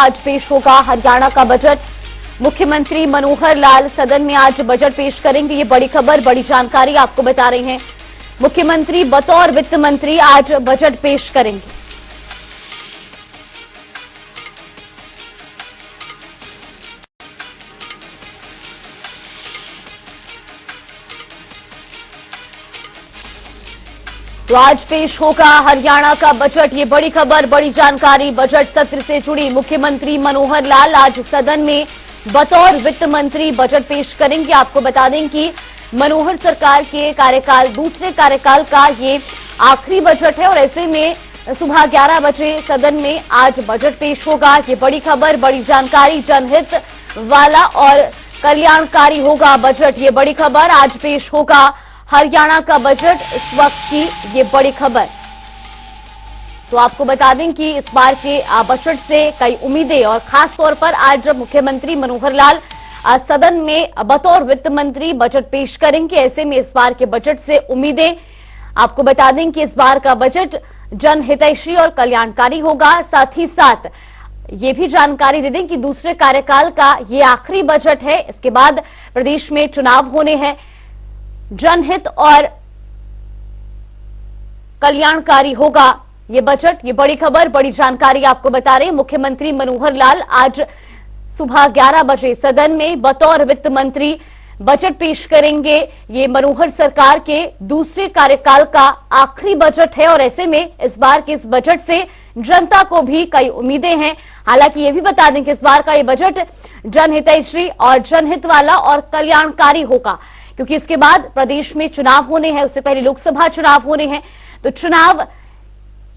आज पेश होगा हरियाणा का बजट। मुख्यमंत्री मनोहर लाल सदन में आज बजट पेश करेंगे। ये बड़ी खबर, बड़ी जानकारी आपको बता रहे हैं। मुख्यमंत्री बतौर वित्त मंत्री आज बजट पेश करेंगे। तो आज पेश होगा हरियाणा का बजट। ये बड़ी खबर, बड़ी जानकारी बजट सत्र से जुड़ी। मुख्यमंत्री मनोहर लाल आज सदन में बतौर वित्त मंत्री बजट पेश करेंगे। आपको बता दें कि मनोहर सरकार के कार्यकाल, दूसरे कार्यकाल का ये आखिरी बजट है और ऐसे में सुबह 11 बजे सदन में आज बजट पेश होगा। ये बड़ी खबर, बड़ी जानकारी, जनहित वाला और कल्याणकारी होगा बजट। ये बड़ी खबर, आज पेश होगा हरियाणा का बजट, इस वक्त की ये बड़ी खबर। तो आपको बता दें कि इस बार के बजट से कई उम्मीदें और खास तौर पर आज जब मुख्यमंत्री मनोहर लाल सदन में बतौर वित्त मंत्री बजट पेश करेंगे, ऐसे में इस बार के बजट से उम्मीदें, आपको बता दें कि इस बार का बजट जनहितैषी और कल्याणकारी होगा। साथ ही साथ ये भी जानकारी दे दें कि दूसरे कार्यकाल का ये आखिरी बजट है। इसके बाद प्रदेश में चुनाव होने हैं। जनहित और कल्याणकारी होगा ये बजट। ये बड़ी खबर, बड़ी जानकारी आपको बता रहे हैं। मुख्यमंत्री मनोहर लाल आज सुबह 11 बजे सदन में बतौर वित्त मंत्री बजट पेश करेंगे। ये मनोहर सरकार के दूसरे कार्यकाल का आखिरी बजट है और ऐसे में इस बार के इस बजट से जनता को भी कई उम्मीदें हैं। हालांकि ये भी बता दें कि इस बार का ये बजट जनहितैषी और जनहित वाला और कल्याणकारी होगा, क्योंकि इसके बाद प्रदेश में चुनाव होने हैं। उससे पहले लोकसभा चुनाव होने हैं, तो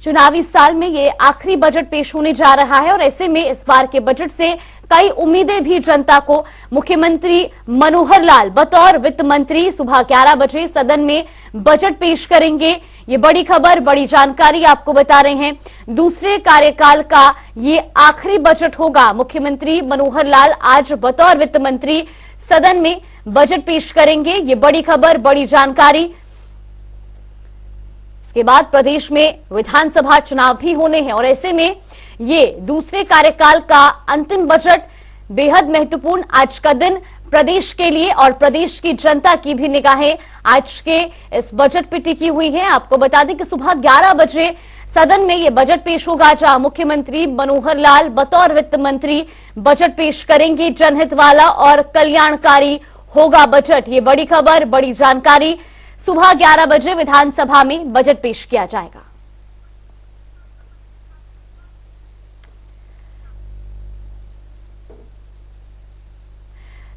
चुनावी साल में ये आखिरी बजट पेश होने जा रहा है और ऐसे में इस बार के बजट से कई उम्मीदें भी जनता को। मुख्यमंत्री मनोहर लाल बतौर वित्त मंत्री सुबह 11 बजे सदन में बजट पेश करेंगे। ये बड़ी खबर, बड़ी जानकारी आपको बता रहे हैं। दूसरे कार्यकाल का ये आखिरी बजट होगा। मुख्यमंत्री मनोहर लाल आज बतौर वित्त मंत्री सदन में बजट पेश करेंगे। ये बड़ी खबर, बड़ी जानकारी। इसके बाद प्रदेश में विधानसभा चुनाव भी होने हैं और ऐसे में ये दूसरे कार्यकाल का अंतिम बजट बेहद महत्वपूर्ण आज का दिन प्रदेश के लिए और प्रदेश की जनता की भी निगाहें आज के इस बजट पर टिकी हुई है। आपको बता दें कि सुबह 11 बजे सदन में ये बजट पेश होगा, जहां मुख्यमंत्री मनोहर लाल बतौर वित्त मंत्री बजट पेश करेंगे। जनहित वाला और कल्याणकारी होगा बजट। ये बड़ी खबर, बड़ी जानकारी। सुबह 11 बजे विधानसभा में बजट पेश किया जाएगा।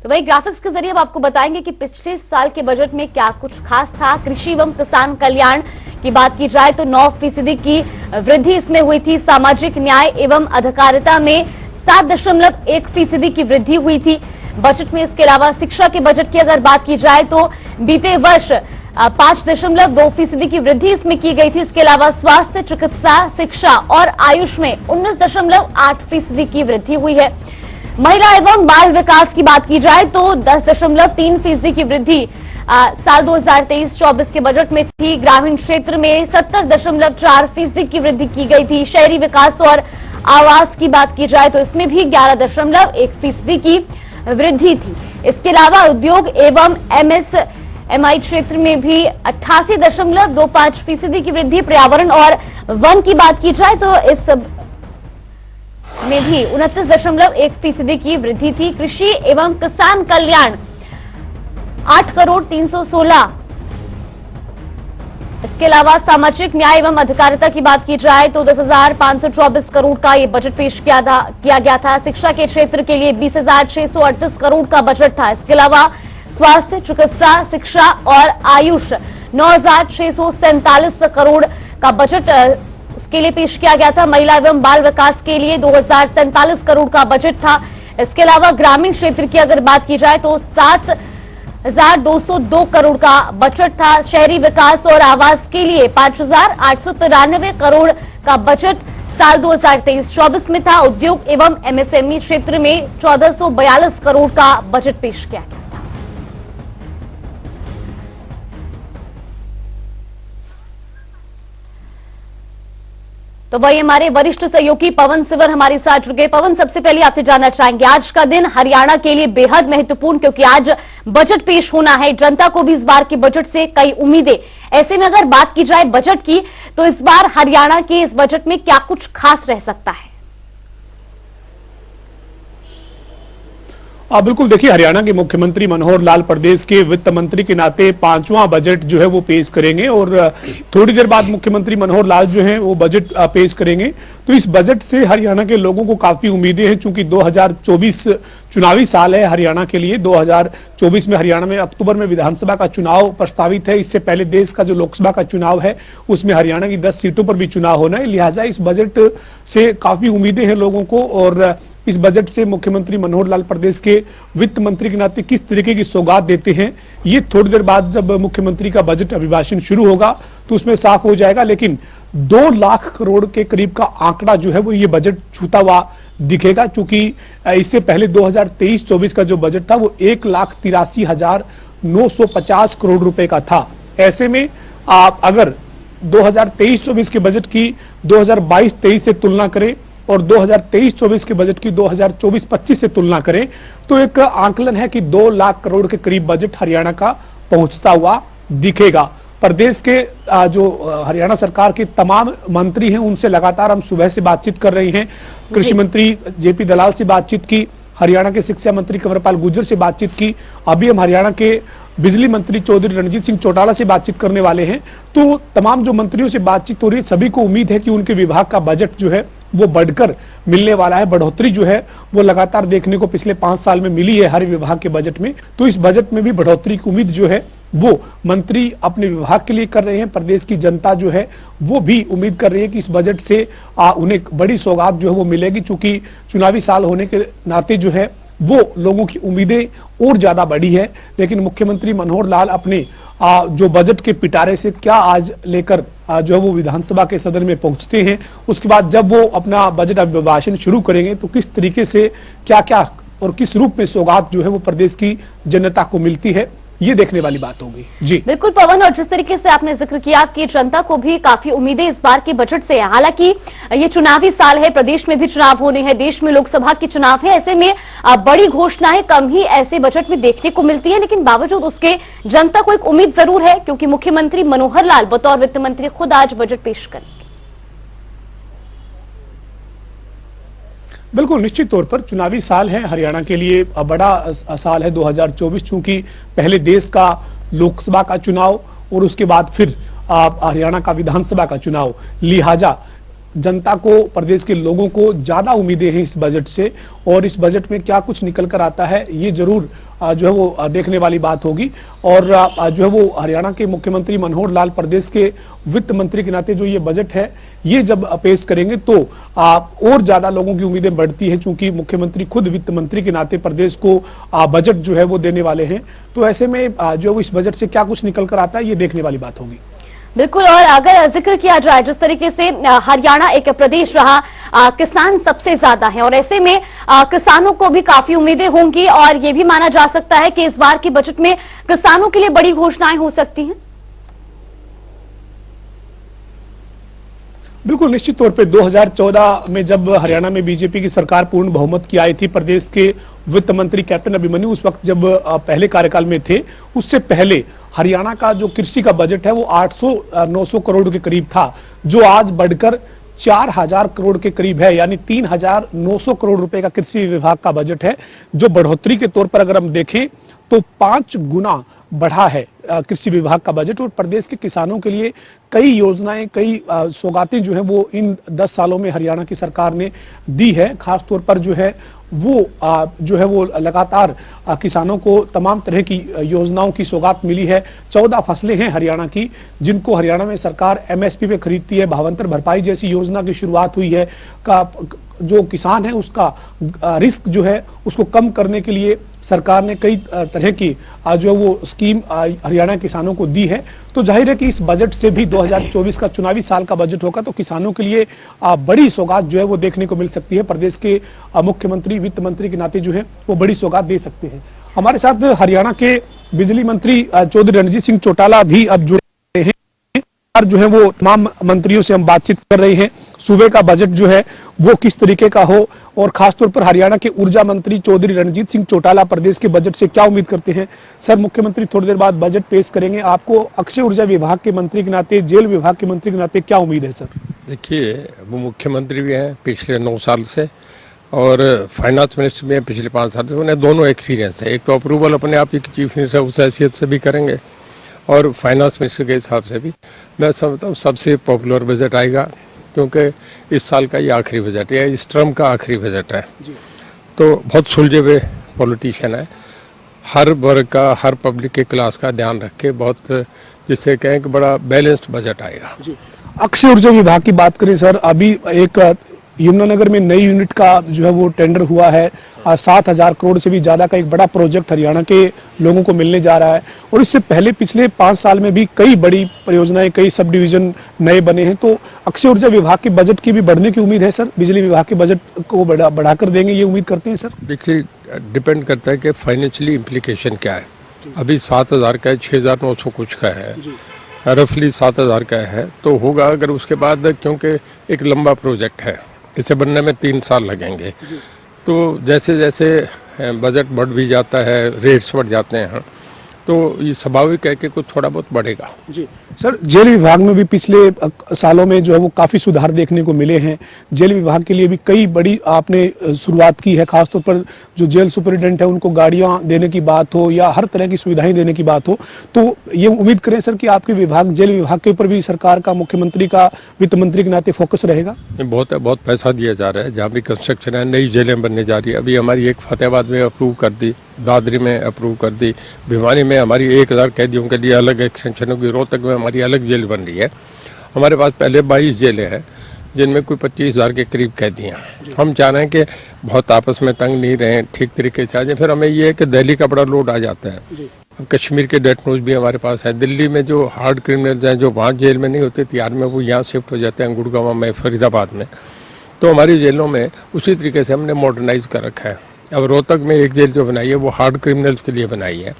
तो वही ग्राफिक्स के जरिए अब आपको बताएंगे कि पिछले साल के बजट में क्या कुछ खास था। कृषि एवं किसान कल्याण की बात की जाए तो 9% की वृद्धि इसमें हुई थी। सामाजिक न्याय एवं अधिकारिता में 7.1% की वृद्धि हुई थी बजट में। इसके अलावा शिक्षा के बजट की अगर बात की जाए तो बीते वर्ष 5.2% की वृद्धि इसमें की गई थी। इसके अलावा स्वास्थ्य, चिकित्सा, शिक्षा और आयुष में 19.8% की वृद्धि हुई है। महिला एवं बाल विकास की बात की जाए तो 10.3% की वृद्धि साल 2023-24 के बजट में थी। ग्रामीण क्षेत्र में 70.4% की वृद्धि की गई थी। शहरी विकास और आवास की बात की जाए तो इसमें भी 11.1% की वृद्धि थी। इसके अलावा उद्योग एवं MSMI क्षेत्र में भी 88.25% की वृद्धि। पर्यावरण और वन की बात की जाए तो इस में भी 29.1% की वृद्धि थी। कृषि एवं किसान कल्याण 8,316। इसके अलावा सामाजिक न्याय एवं अधिकारिता की बात की जाए तो 10,524 करोड़ का ये बजट पेश किया गया था। शिक्षा के क्षेत्र के लिए 20,638 करोड़ का बजट था। इसके अलावा स्वास्थ्य, चिकित्सा, शिक्षा और आयुष 9,647 करोड़ का बजट उसके लिए पेश किया गया था। महिला एवं बाल विकास के लिए 2,043 करोड़ का बजट था। इसके अलावा ग्रामीण क्षेत्र की अगर बात की जाए तो 7,202 करोड़ का बजट था। शहरी विकास और आवास के लिए 5,893 करोड़ का बजट साल 2023-24 में था। उद्योग एवं MSME क्षेत्र में 1,442 करोड़ का बजट पेश किया गया था। तो वही हमारे वरिष्ठ सहयोगी पवन सिवर हमारे साथ जुड़ गए। पवन, सबसे पहले आपसे जानना चाहेंगे, आज का दिन हरियाणा के लिए बेहद महत्वपूर्ण, क्योंकि आज बजट पेश होना है। जनता को भी इस बार के बजट से कई उम्मीदें। ऐसे में अगर बात की जाए बजट की, तो इस बार हरियाणा के इस बजट में क्या कुछ खास रह सकता है? बिल्कुल, देखिए, हरियाणा के मुख्यमंत्री मनोहर लाल प्रदेश के वित्त मंत्री के नाते पांचवां बजट जो है वो पेश करेंगे और थोड़ी देर बाद मुख्यमंत्री मनोहर लाल जो है वो बजट पेश करेंगे। तो इस बजट से हरियाणा के लोगों को काफी उम्मीदें हैं, चूंकि 2024 चुनावी साल है हरियाणा के लिए। 2024 में हरियाणा में अक्टूबर में विधानसभा का चुनाव प्रस्तावित है। इससे पहले देश का जो लोकसभा का चुनाव है उसमें हरियाणा की 10 सीटों पर भी चुनाव होना है। लिहाजा इस बजट से काफी उम्मीदें हैं लोगों को, और इस बजट से मुख्यमंत्री मनोहर लाल प्रदेश के वित्त मंत्री के नाते किस तरीके की सौगात देते हैं, ये थोड़ी देर बाद जब मुख्यमंत्री का बजट अभिभाषण शुरू होगा तो उसमें साफ हो जाएगा। लेकिन 2 लाख करोड़ के करीब का आंकड़ा जो है वो ये बजट छूता हुआ दिखेगा, क्योंकि इससे पहले 2023-24 का जो बजट था वो 1,83,950 करोड़ रुपए का था। ऐसे में आप अगर 2023-24 के बजट की 2022-23 से तुलना करें और 2023-24 के बजट की 2024-25 से तुलना करें, तो एक आंकलन है कि 2 लाख करोड़ के करीब बजट हरियाणा का पहुंचता हुआ दिखेगा। प्रदेश के जो हरियाणा सरकार के तमाम मंत्री हैं उनसे लगातार हम सुबह से बातचीत कर रहे हैं। कृषि मंत्री जेपी दलाल से बातचीत की, हरियाणा के शिक्षा मंत्री कंवरपाल गुर्जर से बातचीत की, अभी हम हरियाणा के बिजली मंत्री चौधरी रणजीत सिंह चौटाला से बातचीत करने वाले हैं। तो तमाम जो मंत्रियों से बातचीत हो रही है, सभी को उम्मीद है कि उनके विभाग का बजट जो है वो बढ़कर मिलने वाला है। बढ़ोतरी जो है वो लगातार देखने को पिछले 5 साल में मिली है हर विभाग के बजट में। तो इस बजट में भी बढ़ोतरी की उम्मीद जो है वो मंत्री अपने विभाग के लिए कर रहे हैं। प्रदेश की जनता जो है वो भी उम्मीद कर रही है कि इस बजट से उन्हें बड़ी सौगात जो है वो मिलेगी, चूंकि चुनावी साल होने के नाते जो है वो लोगों की उम्मीदें और ज्यादा बढ़ी है। लेकिन मुख्यमंत्री मनोहर लाल अपने जो बजट के पिटारे से क्या आज लेकर जो है वो विधानसभा के सदन में पहुंचते हैं, उसके बाद जब वो अपना बजट अभिभाषण शुरू करेंगे तो किस तरीके से क्या क्या और किस रूप में सौगात जो है वो प्रदेश की जनता को मिलती है, ये देखने वाली बात होगी। जी बिल्कुल पवन, और जिस तरीके से आपने जिक्र किया कि जनता को भी काफी उम्मीदें इस बार के बजट से है। हालांकि ये चुनावी साल है, प्रदेश में भी चुनाव होने हैं, देश में लोकसभा के चुनाव है, ऐसे में बड़ी घोषणाएं कम ही ऐसे बजट में देखने को मिलती है। लेकिन बावजूद उसके जनता को एक उम्मीद जरूर है, क्योंकि मुख्यमंत्री मनोहर लाल बतौर वित्त मंत्री खुद आज बजट पेश करेंगे। बिल्कुल, निश्चित तौर पर चुनावी साल है हरियाणा के लिए, बड़ा साल है 2024, चूंकि पहले देश का लोकसभा का चुनाव और उसके बाद फिर हरियाणा का विधानसभा का चुनाव। लिहाजा जनता को, प्रदेश के लोगों को ज्यादा उम्मीदें हैं इस बजट से, और इस बजट में क्या कुछ निकल कर आता है ये जरूर जो है वो देखने वाली बात होगी। और जो है वो हरियाणा के मुख्यमंत्री मनोहर लाल प्रदेश के वित्त मंत्री के नाते जो ये बजट है ये जब पेश करेंगे तो और ज्यादा लोगों की उम्मीदें बढ़ती है, क्योंकि मुख्यमंत्री खुद वित्त मंत्री के नाते प्रदेश को बजट जो है वो देने वाले हैं। तो ऐसे में जो इस बजट से क्या कुछ निकल कर आता है ये देखने वाली बात होगी। बिल्कुल, और अगर जिक्र किया जाए जिस तरीके से हरियाणा एक प्रदेश रहा, किसान सबसे ज्यादा है, और ऐसे में किसानों को भी काफी उम्मीदें होंगी, और ये भी माना जा सकता है कि इस बार के बजट में किसानों के लिए बड़ी घोषणाएं हो सकती हैं। बिल्कुल, निश्चित तौर पे 2014 में जब हरियाणा में बीजेपी की सरकार पूर्ण बहुमत की आई थी, प्रदेश के वित्त मंत्री कैप्टन अभिमन्यु उस वक्त जब पहले कार्यकाल में थे, उससे पहले हरियाणा का जो कृषि का बजट है वो 800-900 करोड़ के करीब था, जो आज बढ़कर 4,000 करोड़ के करीब है, यानी 3,900 करोड़ रुपए का कृषि विभाग का बजट है, जो बढ़ोतरी के तौर पर अगर हम देखें तो 5 गुना बढ़ा है कृषि विभाग का बजट। और प्रदेश के किसानों के लिए कई योजनाएं, कई सौगातें जो है वो इन 10 सालों में हरियाणा की सरकार ने दी है। खास तौर पर जो है वो लगातार किसानों को तमाम तरह की योजनाओं की सौगात मिली है। 14 फसलें हैं हरियाणा की जिनको हरियाणा में सरकार MSP पे खरीदती है। भावांतर भरपाई जैसी योजना की शुरुआत हुई है। जो किसान है उसका रिस्क जो है उसको कम करने के लिए सरकार ने कई तरह की जो वो स्कीम हरियाणा किसानों को दी है। तो जाहिर है कि इस बजट से भी 2024 का चुनावी साल का बजट होगा तो किसानों के लिए बड़ी सौगात जो है वो देखने को मिल सकती है। प्रदेश के मुख्यमंत्री वित्त मंत्री के नाते जो है वो बड़ी सौगात दे सकते हैं। हमारे साथ हरियाणा के बिजली मंत्री चौधरी रणजीत सिंह चौटाला भी अब जुड़े हैं और जो है वो तमाम मंत्रियों से हम बातचीत कर रहे हैं। सूबे का बजट जो है वो किस तरीके का हो, और खासतौर पर हरियाणा के ऊर्जा मंत्री चौधरी रणजीत सिंह चौटाला प्रदेश के बजट से क्या उम्मीद करते हैं। सर, मुख्यमंत्री थोड़ी देर बाद बजट पेश करेंगे, आपको अक्षय ऊर्जा विभाग के मंत्री के नाते, जेल विभाग के मंत्री के नाते क्या उम्मीद है सर? देखिए, वो मुख्यमंत्री भी हैं पिछले 9 साल से और फाइनेंस मिनिस्टर भी हैं पिछले 5 साल से। उन्हें दोनों एक्सपीरियंस है। एक तो अप्रूवल अपने आप ही चीफ मिनिस्टर उस हैसियत से भी करेंगे और फाइनेंस मिनिस्टर के हिसाब से भी मैं समझता हूँ सबसे पॉपुलर बजट आएगा, क्योंकि इस साल का ये आखिरी बजट है, इस टर्म का आखिरी बजट है। तो बहुत सुलझे हुए पॉलिटिशियन है, हर वर्ग का, हर पब्लिक के क्लास का ध्यान रख के बहुत, जिससे कहें कि बड़ा बैलेंस्ड बजट आएगा। अक्षय ऊर्जा विभाग की बात करें सर, अभी एक यमुनानगर में नई यूनिट का जो है वो टेंडर हुआ है, 7,000 करोड़ से भी ज्यादा का एक बड़ा प्रोजेक्ट हरियाणा के लोगों को मिलने जा रहा है। और इससे पहले पिछले 5 साल में भी कई बड़ी परियोजनाएं, कई सब डिवीजन नए बने हैं। तो अक्षय ऊर्जा विभाग के बजट की भी बढ़ने की उम्मीद है सर? बिजली विभाग के बजट को बढ़ाकर देंगे, ये उम्मीद करते हैं सर? देखिए, डिपेंड करता है कि फाइनेंशियली इम्प्लीकेशन क्या है। अभी 7,000 का है, 6,900 कुछ का है, रफली 7,000 का है, तो होगा अगर उसके बाद, क्योंकि एक लंबा प्रोजेक्ट है, इसे बनने में 3 साल लगेंगे। तो जैसे जैसे बजट बढ़ भी जाता है, रेट्स बढ़ जाते हैं, तो ये स्वाभाविक है कि कुछ थोड़ा बहुत बढ़ेगा। जी सर, जेल विभाग में भी पिछले सालों में जो है वो काफी सुधार देखने को मिले हैं। जेल विभाग के लिए भी कई बड़ी आपने शुरुआत की है, खासतौर पर जो जेल सुपरिटेंडेंट है उनको गाड़ियां देने की बात हो या हर तरह की सुविधाएं देने की बात हो। तो ये उम्मीद करें सर कि आपके विभाग, जेल विभाग के ऊपर भी सरकार का, मुख्यमंत्री का, वित्त मंत्री के नाते फोकस रहेगा? बहुत पैसा दिया जा रहा है, जहाँ भी कंस्ट्रक्शन है, नई जेलें बनने जा रही है। अभी हमारी एक फतेहाबाद में अप्रूव कर दी, दादरी में अप्रूव कर दी, भिवानी में हमारी 1,000 कैदियों के लिए अलग एक्सटेंशन होगी, रोहतक में हमारी अलग जेल बन रही है। हमारे पास पहले 22 जेलें हैं जिनमें कोई 25,000 के करीब कैदी हैं। हम चाह रहे हैं कि बहुत आपस में तंग नहीं रहें, ठीक तरीके से आ जाए। फिर हमें ये है कि दिल्ली का बड़ा लोड आ जाता है। अब कश्मीर के डेथ नोट भी हमारे पास है। दिल्ली में जो हार्ड क्रिमिनल्स हैं, जो वहाँ जेल में नहीं होते तिहाड़ में, वो यहाँ शिफ्ट हो जाते हैं, गुड़गांव में, फरीदाबाद में। तो हमारी जेलों में उसी तरीके से हमने मॉडर्नाइज कर रखा है। अब रोहतक में एक जेल जो बनाई है वो हार्ड क्रिमिनल्स के लिए बनाई है।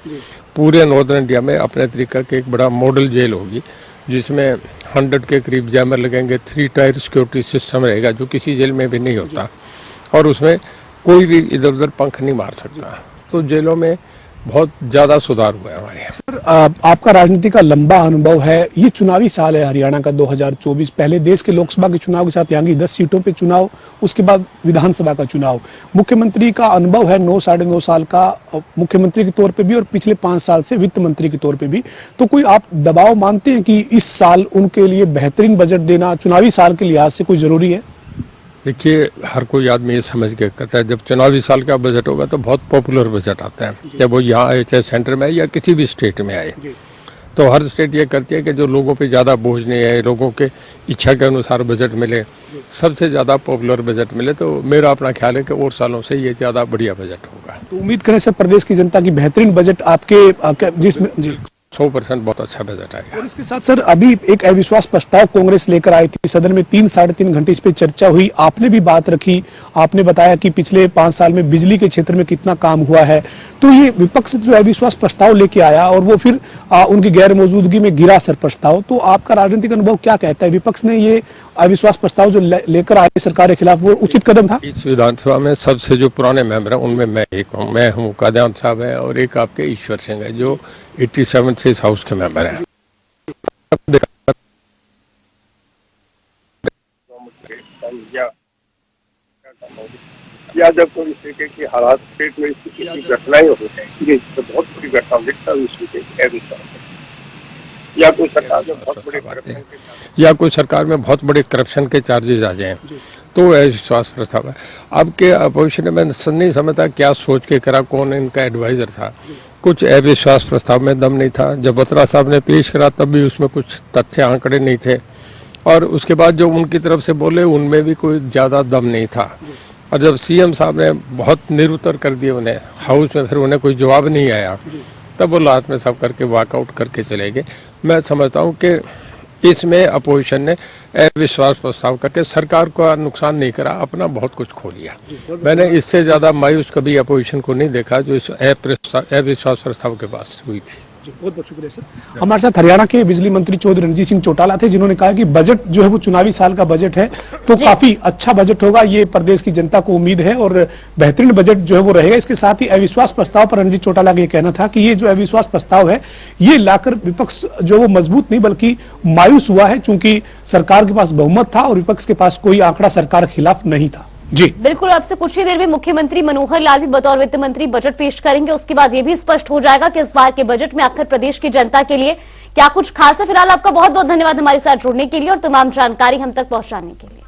पूरे नॉर्दर्न इंडिया में अपने तरीका की एक बड़ा मॉडल जेल होगी, जिसमें 100 के करीब जैमर लगेंगे, 3 टायर सिक्योरिटी सिस्टम रहेगा जो किसी जेल में भी नहीं होता, और उसमें कोई भी इधर उधर पंख नहीं मार सकता। तो जेलों में बहुत ज़्यादा सुधार हुआ है हमारे यहाँ। सर, आपका राजनीति का लंबा अनुभव है, ये चुनावी साल है हरियाणा का 2024। पहले देश के लोकसभा के चुनाव के साथ यहाँ की 10 सीटों पे चुनाव, उसके बाद विधानसभा का चुनाव। मुख्यमंत्री का अनुभव है 9 साढ़े 9 साल का, मुख्यमंत्री के तौर पे भी और पिछले 5 साल से वित्त मंत्री के तौर पे भी। तो कोई आप दबाव मानते हैं कि इस साल उनके लिए बेहतरीन बजट देना चुनावी साल के लिहाज से कोई जरूरी है? देखिए, हर कोई आदमी ये समझ के करता है, जब चुनावी साल का बजट होगा तो बहुत पॉपुलर बजट आता है, चाहे वो यहाँ आए, चाहे सेंटर में आए या किसी भी स्टेट में आए। तो हर स्टेट ये करती है कि जो लोगों पे ज़्यादा बोझ नहीं है, लोगों के इच्छा के अनुसार बजट मिले, सबसे ज़्यादा पॉपुलर बजट मिले। तो मेरा अपना ख्याल है कि और सालों से ये ज़्यादा बढ़िया बजट होगा। तो उम्मीद करें सर प्रदेश की जनता की बेहतरीन बजट आपके जिसमें जी 100% बहुत अच्छा बजट आएगा। और इसके साथ सर, अभी एक अविश्वास प्रस्ताव कांग्रेस लेकर आई थी सदन में, 3 साढ़े 3 घंटे इस पे चर्चा हुई, आपने भी बात रखी, आपने बताया कि पिछले 5 साल में बिजली के क्षेत्र में कितना काम हुआ है। तो ये विपक्ष जो अविश्वास प्रस्ताव लेके आया और वो फिर उनकी गैर मौजूदगी में गिरा सर प्रस्ताव। तो आपका राजनीतिक अनुभव क्या कहता है, विपक्ष ने ये अविश्वास प्रस्ताव जो लेकर आए सरकार के खिलाफ, वो उचित कदम था? इस विधानसभा में सबसे जो पुराने मेंबर हैं उनमें मैं एक हूँ, मैं हूँ, कादयान साहब है, और एक आपके ईश्वर सिंह है जो 87 से इस हाउस के मेंबर हैं। या जब कोई इस तरीके की हालात स्टेट में इस घटनाएं होती हैं तो बहुत बड़ी घटना दिखता है, या कोई सरकार में बहुत बड़े या कोई सरकार में बहुत बड़े करप्शन के चार्जेस आ जाएं, तो अविश्वास प्रस्ताव है। अब के अपोजिशन में नहीं समझता क्या सोच के करा, कौन इनका एडवाइजर था। कुछ अविश्वास प्रस्ताव में दम नहीं था। जब बत्रा साहब ने पेश करा तब भी उसमें कुछ तथ्य आंकड़े नहीं थे, और उसके बाद जो उनकी तरफ से बोले उनमें भी कोई ज़्यादा दम नहीं था। और जब सीएम साहब ने बहुत निरुत्तर कर दिए उन्हें हाउस में, फिर उन्हें कोई जवाब नहीं आया, तब वो लास्ट में सब करके वॉकआउट करके चले गए। मैं समझता हूँ कि इसमें अपोजिशन ने अविश्वास प्रस्ताव करके सरकार का नुकसान नहीं करा, अपना बहुत कुछ खो लिया। मैंने इससे ज़्यादा मायूस कभी अपोजिशन को नहीं देखा जो इस अविश्वास प्रस्ताव के पास हुई थी। जी, बहुत बहुत शुक्रिया सर। हमारे साथ हरियाणा के बिजली मंत्री चौधरी रणजीत सिंह चौटाला थे, जिन्होंने कहा कि बजट जो है वो चुनावी साल का बजट है, तो जी। काफी अच्छा बजट होगा, ये प्रदेश की जनता को उम्मीद है और बेहतरीन बजट जो है वो रहेगा। इसके साथ ही अविश्वास प्रस्ताव पर रणजीत चौटाला का ये कहना था कि ये जो अविश्वास प्रस्ताव है, ये लाकर विपक्ष जो वो मजबूत नहीं बल्कि मायूस हुआ है, चूंकि सरकार के पास बहुमत था और विपक्ष के पास कोई आंकड़ा सरकार के खिलाफ नहीं था। जी बिल्कुल, आपसे कुछ ही देर में मुख्यमंत्री मनोहर लाल भी बतौर वित्त मंत्री बजट पेश करेंगे। उसके बाद ये भी स्पष्ट हो जाएगा कि इस बार के बजट में आखिर प्रदेश की जनता के लिए क्या कुछ खास है। फिलहाल आपका बहुत बहुत धन्यवाद हमारे साथ जुड़ने के लिए और तमाम जानकारी हम तक पहुंचाने के लिए।